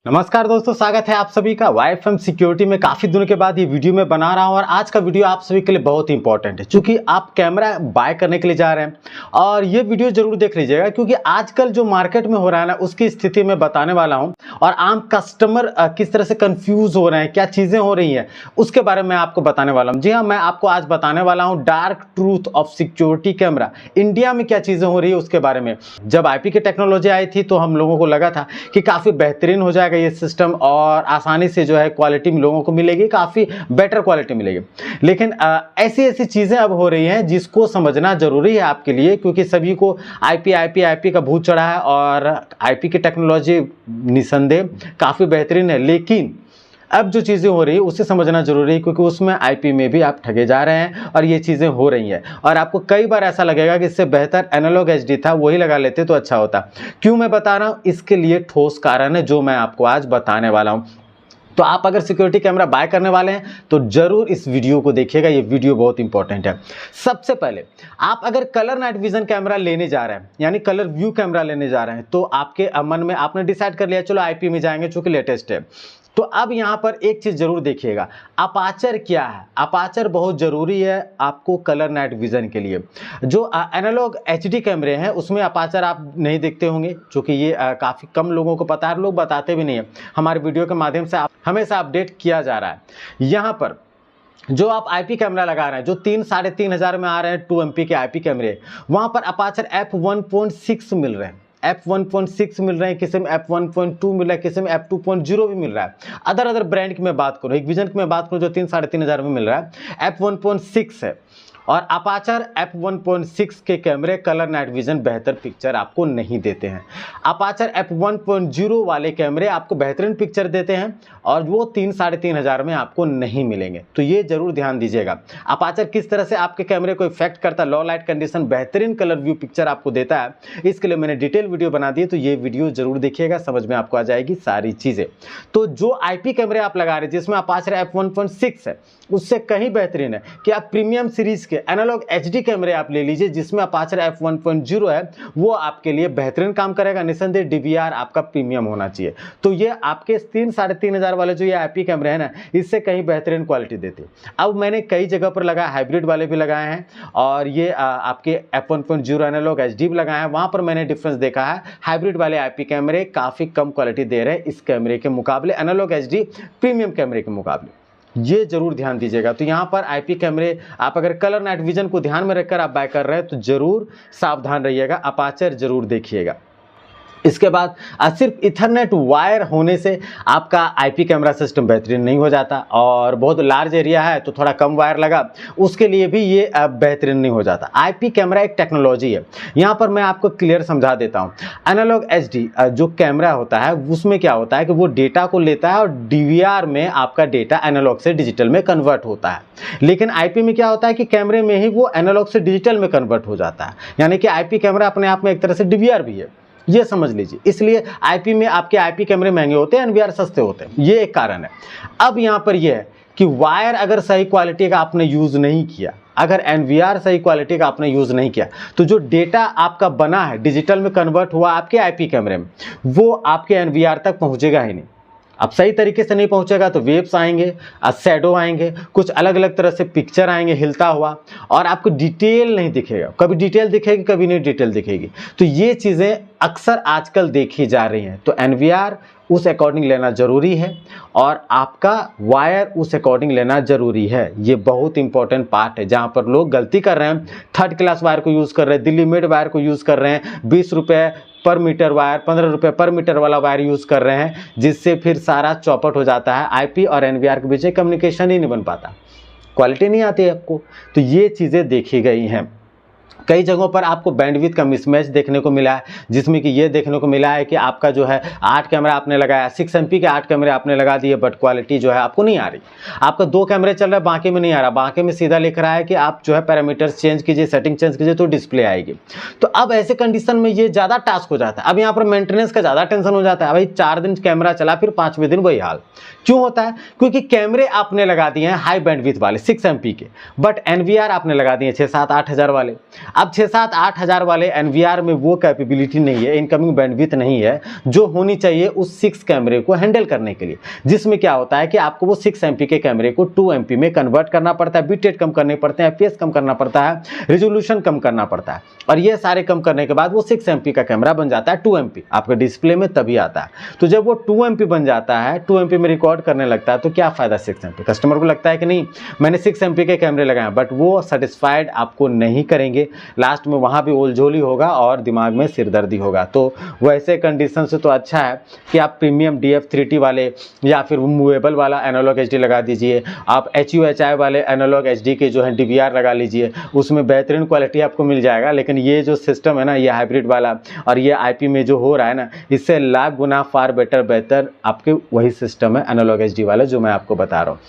नमस्कार दोस्तों, स्वागत है आप सभी का YFM सिक्योरिटी में। काफ़ी दिनों के बाद ये वीडियो मैं बना रहा हूं और आज का वीडियो आप सभी के लिए बहुत ही इंपॉर्टेंट है क्योंकि आप कैमरा बाय करने के लिए जा रहे हैं और ये वीडियो जरूर देख लीजिएगा क्योंकि आजकल जो मार्केट में हो रहा है ना उसकी स्थिति मैं बताने वाला हूं और आम कस्टमर किस तरह से कंफ्यूज हो रहे हैं, क्या चीज़ें हो रही हैं उसके बारे में आपको बताने वाला हूँ। जी हाँ, मैं आपको आज बताने वाला हूँ dark truth of security camera. India में क्या चीज़ें हो रही है उसके बारे में। जब IP की टेक्नोलॉजी आई थी तो हम लोगों को लगा था कि काफ़ी बेहतरीन हो जाएगा ये सिस्टम और आसानी से जो है क्वालिटी लोगों को मिलेगी, काफ़ी बेटर क्वालिटी मिलेगी। लेकिन ऐसी ऐसी चीज़ें अब हो रही हैं जिसको समझना ज़रूरी है आपके लिए क्योंकि सभी को IP का भूत चढ़ा है और IP की टेक्नोलॉजी निसंदेह काफ़ी बेहतरीन है, लेकिन अब जो चीज़ें हो रही है उसे समझना जरूरी है क्योंकि उसमें IP में भी आप ठगे जा रहे हैं और ये चीज़ें हो रही हैं और आपको कई बार ऐसा लगेगा कि इससे बेहतर एनालॉग HD था, वही लगा लेते तो अच्छा होता। क्यों मैं बता रहा हूँ, इसके लिए ठोस कारण है जो मैं आपको आज बताने वाला हूँ। तो आप अगर सिक्योरिटी कैमरा बाय करने वाले हैं तो जरूर इस वीडियो को देखिएगा, ये वीडियो बहुत इंपॉर्टेंट है। सबसे पहले आप अगर कलर नाइट विजन कैमरा लेने जा रहे हैं यानी कलर व्यू कैमरा लेने जा रहे हैं तो आपके मन में आपने डिसाइड कर लिया चलो IP में जाएंगे चूंकि लेटेस्ट है। तो अब यहाँ पर एक चीज़ जरूर देखिएगा, अपाचर क्या है। अपाचर बहुत ज़रूरी है आपको कलर नाइट विज़न के लिए। जो एनालॉग HD कैमरे हैं उसमें अपाचर आप नहीं देखते होंगे क्योंकि ये काफ़ी कम लोगों को पता है, लोग बताते भी नहीं है। हमारे वीडियो के माध्यम से हमेशा अपडेट किया जा रहा है। यहाँ पर जो आप IP कैमरा लगा रहे हैं जो 3-3.5 में आ रहे हैं 2MP के IP कैमरे, वहाँ पर अपाचर f1.6 मिल रहे हैं, f1.6 मिल रहे हैं, किसी में f1.2 मिल रहा है, किसी में f2.0 भी मिल रहा है। अदर ब्रांड की मैं बात करूँ, एक विजन की मैं बात करूँ जो 3-3.5 में मिल रहा है f1.6 है और अपाचर f1.6 के कैमरे कलर नाइट विजन बेहतर पिक्चर आपको नहीं देते हैं। अपाचर f1.0 वाले कैमरे आपको बेहतरीन पिक्चर देते हैं और वो 3-3.5 में आपको नहीं मिलेंगे। तो ये जरूर ध्यान दीजिएगा अपाचर किस तरह से आपके कैमरे को इफेक्ट करता है, लो लाइट कंडीशन बेहतरीन कलर व्यू पिक्चर आपको देता है। इसके लिए मैंने डिटेल वीडियो बना दी है तो ये वीडियो जरूर देखिएगा, समझ में आपको आ जाएगी सारी चीज़ें। तो जो IP कैमरे आप लगा रहे हैं जिसमें अपाचर f1.6 है उससे कहीं बेहतरीन है कि आप प्रीमियम सीरीज के एनालॉग HD कैमरे आप ले लीजिए जिसमें अपाचर f1.0 है, वो आपके लिए बेहतरीन काम करेगा। निसंदेह DVR आपका प्रीमियम होना चाहिए। तो ये आपके 3-3.5 वाले जो ये IP कैमरे हैं ना इससे कहीं बेहतरीन क्वालिटी देते हैं। अब मैंने कई जगह पर लगाया, हाइब्रिड वाले भी लगाए हैं और ये आपके f1.0 एनालॉग HD भी लगाए हैं, वहाँ पर मैंने डिफरेंस देखा है। हाइब्रिड वाले IP कैमरे काफ़ी कम क्वालिटी दे रहे हैं इस कैमरे के मुकाबले, एनालॉग HD प्रीमियम कैमरे के मुकाबले। ये जरूर ध्यान दीजिएगा। तो यहाँ पर IP कैमरे आप अगर कलर नाइट विजन को ध्यान में रखकर आप बाय कर रहे हैं तो जरूर सावधान रहिएगा, अपाचर जरूर देखिएगा। इसके बाद सिर्फ इथरनेट वायर होने से आपका IP कैमरा सिस्टम बेहतरीन नहीं हो जाता और बहुत लार्ज एरिया है तो थोड़ा कम वायर लगा उसके लिए भी ये बेहतरीन नहीं हो जाता। IP कैमरा एक टेक्नोलॉजी है, यहाँ पर मैं आपको क्लियर समझा देता हूँ। एनालॉग HD जो कैमरा होता है उसमें क्या होता है कि वो डेटा को लेता है और DVR में आपका डेटा एनालॉग से डिजिटल में कन्वर्ट होता है। लेकिन IP में क्या होता है कि कैमरे में ही वो एनालॉग से डिजिटल में कन्वर्ट हो जाता है, यानी कि IP कैमरा अपने आप में एक तरह से DVR भी है, ये समझ लीजिए। इसलिए IP में आपके IP कैमरे महंगे होते हैं, NVR सस्ते होते हैं, ये एक कारण है। अब यहाँ पर यह है कि वायर अगर सही क्वालिटी का आपने यूज़ नहीं किया, अगर NVR सही क्वालिटी का आपने यूज़ नहीं किया तो जो डेटा आपका बना है डिजिटल में कन्वर्ट हुआ आपके IP कैमरे में वो आपके NVR तक पहुँचेगा ही नहीं। अब सही तरीके से नहीं पहुंचेगा तो वेव्स आएंगे, शैडो आएंगे, कुछ अलग अलग तरह से पिक्चर आएंगे हिलता हुआ और आपको डिटेल नहीं दिखेगा, कभी डिटेल दिखेगी कभी नहीं डिटेल दिखेगी। तो ये चीज़ें अक्सर आजकल देखी जा रही हैं। तो NVR उस अकॉर्डिंग लेना ज़रूरी है और आपका वायर उस अकॉर्डिंग लेना ज़रूरी है। ये बहुत इंपॉर्टेंट पार्ट है जहाँ पर लोग गलती कर रहे हैं, 3rd क्लास वायर को यूज़ कर रहे हैं, दिल्ली मेड वायर को यूज़ कर रहे हैं, 20 रुपये पर मीटर वायर, 15 रुपये पर मीटर वाला वायर यूज़ कर रहे हैं जिससे फिर सारा चौपट हो जाता है। IP और NVR के बीच कम्युनिकेशन ही नहीं बन पाता, क्वालिटी नहीं आती है आपको। तो ये चीज़ें देखी गई हैं। कई जगहों पर आपको बैंडविड्थ का मिसमैच देखने को मिला है जिसमें कि ये देखने को मिला है कि आपका जो है 8 कैमरा आपने लगाया, 6MP के 8 कैमरे आपने लगा दिए बट क्वालिटी जो है आपको नहीं आ रही। आपका 2 कैमरे चल रहा है, बाकी में नहीं आ रहा, बाकी में सीधा लिख रहा है कि आप जो है पैरामीटर्स चेंज कीजिए, सेटिंग चेंज कीजिए तो डिस्प्ले आएगी। तो अब ऐसे कंडीशन में ये ज़्यादा टास्क हो जाता है। अब यहाँ पर मेंटेनेंस का ज़्यादा टेंशन हो जाता है। भाई 4 दिन कैमरा चला फिर 5वें दिन वही हाल क्यों होता है? क्योंकि कैमरे आपने लगा दिए हैं हाई बैंडविड्थ वाले 6MP के, बट NVR आपने लगा दिए 6-7-8 हज़ार वाले। अब 6-7-8 हज़ार वाले NVR में वो कैपेबिलिटी नहीं है, इनकमिंग बैंडविड्थ नहीं है जो होनी चाहिए उस 6 कैमरे को हैंडल करने के लिए, जिसमें क्या होता है कि आपको वो 6 MP के कैमरे को 2 MP में कन्वर्ट करना पड़ता है, बिट रेट कम करने पड़ते हैं, FPS कम करना पड़ता है, रेजोल्यूशन कम करना पड़ता है, और ये सारे कम करने के बाद वो 6 MP का कैमरा बन जाता है 2 MP आपके डिस्प्ले में तभी आता है। तो जब वो 2 MP बन जाता है, 2 MP में रिकॉर्ड करने लगता है, तो क्या फ़ायदा 6 MP? कस्टमर को लगता है कि नहीं मैंने 6 MP के कैमरे लगाए, बट वो सेटिस्फाइड आपको नहीं करेंगे, लास्ट में वहाँ भी ओलझोली होगा और दिमाग में सिरदर्दी होगा। तो वैसे कंडीशन से तो अच्छा है कि आप प्रीमियम DF3T वाले या फिर मूवेबल वाला एनालॉग HD लगा दीजिए, आप HUHI वाले एनालॉग HD के जो है DVR लगा लीजिए, उसमें बेहतरीन क्वालिटी आपको मिल जाएगा। लेकिन ये जो सिस्टम है ना, ये हाइब्रिड वाला और ये IP में जो हो रहा है ना, इससे लाख गुना फार बेहतर आपके वही सिस्टम है एनालॉग HD वाला जो मैं आपको बता रहा हूँ।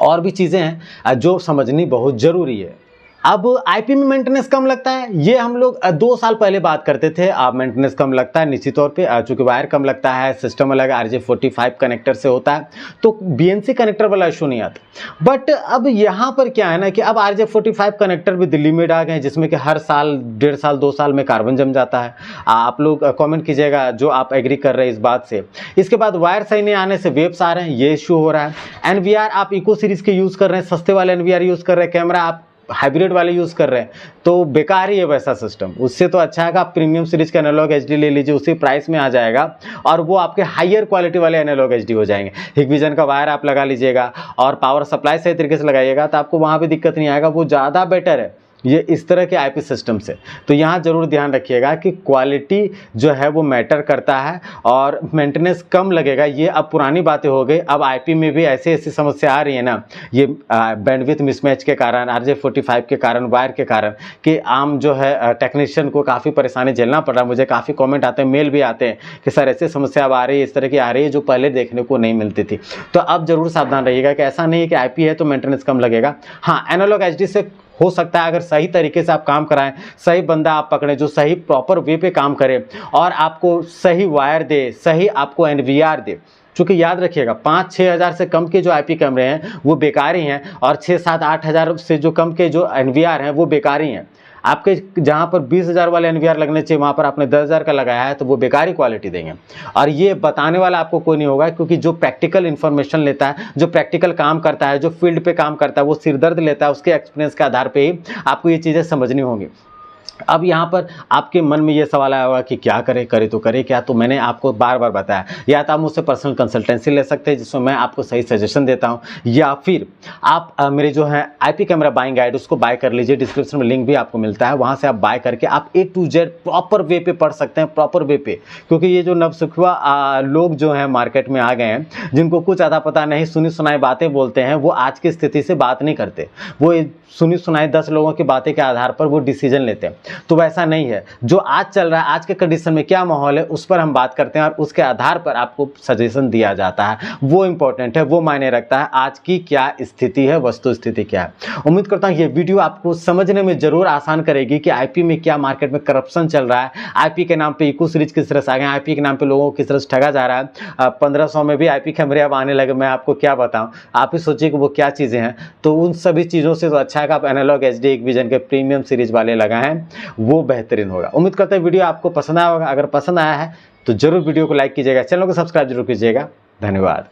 और भी चीज़ें हैं जो समझनी बहुत ज़रूरी है। अब IP में मेंटेनेंस कम लगता है, ये हम लोग 2 साल पहले बात करते थे। अब मेंटेनेंस कम लगता है निश्चित तौर पे, चूँकि वायर कम लगता है, सिस्टम अलग RJ45 कनेक्टर से होता है, तो BNC कनेक्टर वाला इशू नहीं आता। बट अब यहाँ पर क्या है ना कि अब RJ45 कनेक्टर भी दिल्ली में आ गए हैं, जिसमें कि हर साल 1.5 साल 2 साल में कार्बन जम जाता है। आप लोग कॉमेंट कीजिएगा जो आप एग्री कर रहे हैं इस बात से। इसके बाद वायर सही नहीं आने से वेव्स आ रहे हैं, ये इशू हो रहा है। NVR आप इको सीरीज़ के यूज़ कर रहे हैं, सस्ते वाले NVR यूज़ कर रहे हैं, कैमरा आप हाइब्रिड वाले यूज़ कर रहे हैं, तो बेकार ही है वैसा सिस्टम। उससे तो अच्छा है कि आप प्रीमियम सीरीज का एनालॉग HD ले लीजिए, उसी प्राइस में आ जाएगा और वो आपके हायर क्वालिटी वाले एनालॉग HD हो जाएंगे। हिगविजन का वायर आप लगा लीजिएगा और पावर सप्लाई सही तरीके से लगाइएगा तो आपको वहाँ भी दिक्कत नहीं आएगा, वो ज़्यादा बेटर है ये इस तरह के IP सिस्टम से। तो यहाँ ज़रूर ध्यान रखिएगा कि क्वालिटी जो है वो मैटर करता है और मेंटेनेंस कम लगेगा। ये अब पुरानी बातें हो गई, अब IP में भी ऐसी समस्या आ रही है ना, ये बैंडविड्थ मिसमैच के कारण, RJ45 के कारण, वायर के कारण, कि आम जो है टेक्नीशियन को काफ़ी परेशानी झेलना पड़ रहा है। मुझे काफ़ी कॉमेंट आते हैं, मेल भी आते हैं कि सर ऐसी समस्या अब आ रही है, इस तरह की आ रही है जो पहले देखने को नहीं मिलती थी। तो अब ज़रूर सावधान रहिएगा कि ऐसा नहीं है कि IP है तो मेंटेनेंस कम लगेगा। हाँ, एनालॉग HD से हो सकता है अगर सही तरीके से आप काम कराएं, सही बंदा आप पकड़ें जो सही प्रॉपर वे पे काम करे और आपको सही वायर दे, सही आपको NVR दे। क्योंकि याद रखिएगा 5-6 हज़ार से कम के जो IP कैमरे हैं वो बेकार ही हैं और 6-7-8 हज़ार से जो कम के जो NVR हैं वो बेकार ही हैं। आपके जहाँ पर 20,000 वाले NVR लगने चाहिए वहाँ पर आपने 10,000 का लगाया है तो वो बेकारी क्वालिटी देंगे। और ये बताने वाला आपको कोई नहीं होगा, क्योंकि जो प्रैक्टिकल इन्फॉर्मेशन लेता है, जो प्रैक्टिकल काम करता है, जो फील्ड पे काम करता है, वो सिरदर्द लेता है, उसके एक्सपीरियंस के आधार पे ही आपको ये चीज़ें समझनी होंगी। अब यहाँ पर आपके मन में ये सवाल आया होगा कि क्या करे तो करे क्या। तो मैंने आपको बार बार बताया, या तो आप मुझसे पर्सनल कंसल्टेंसी ले सकते हैं जिसमें मैं आपको सही सजेशन देता हूँ, या फिर आप मेरे जो है IP कैमरा बाइंग गाइड उसको बाय कर लीजिए। डिस्क्रिप्शन में लिंक भी आपको मिलता है, वहाँ से आप बाय करके आप A to Z proper way पे पढ़ सकते हैं, प्रॉपर वे पे। क्योंकि ये जो नवसिखुआ लोग जो हैं मार्केट में आ गए हैं, जिनको कुछ ज़्यादा पता नहीं, सुनी सुनाई बातें बोलते हैं, वो आज की स्थिति से बात नहीं करते, वो सुनी सुनाई 10 लोगों की बातें के आधार पर वो डिसीजन लेते हैं। तो वैसा नहीं है, जो आज चल रहा है, आज के कंडीशन में क्या माहौल है उस पर हम बात करते हैं और उसके आधार पर आपको सजेशन दिया जाता है। वो इंपॉर्टेंट है, वो मायने रखता है आज की क्या स्थिति है, वस्तु स्थिति क्या है। उम्मीद करता हूँ ये वीडियो आपको समझने में जरूर आसान करेगी कि IP में क्या मार्केट में करप्शन चल रहा है, IP के नाम पे इको सीरीज किस तरह से आ गए, IP के नाम पे लोगों को किस तरह से ठगा जा रहा है। 1500 में भी IP कैमरे अब आने लगे, मैं आपको क्या बताऊँ, आप ही सोचिए कि वो क्या चीज़ें हैं। तो उन सभी चीज़ों से तो अच्छा है कि आप एनालॉग HD हिगविजन के प्रीमियम सीरीज वाले लगाएं, वो बेहतरीन होगा। उम्मीद करते हैं वीडियो आपको पसंद आया होगा। अगर पसंद आया है तो जरूर वीडियो को लाइक कीजिएगा, चैनल को सब्सक्राइब जरूर कीजिएगा। धन्यवाद।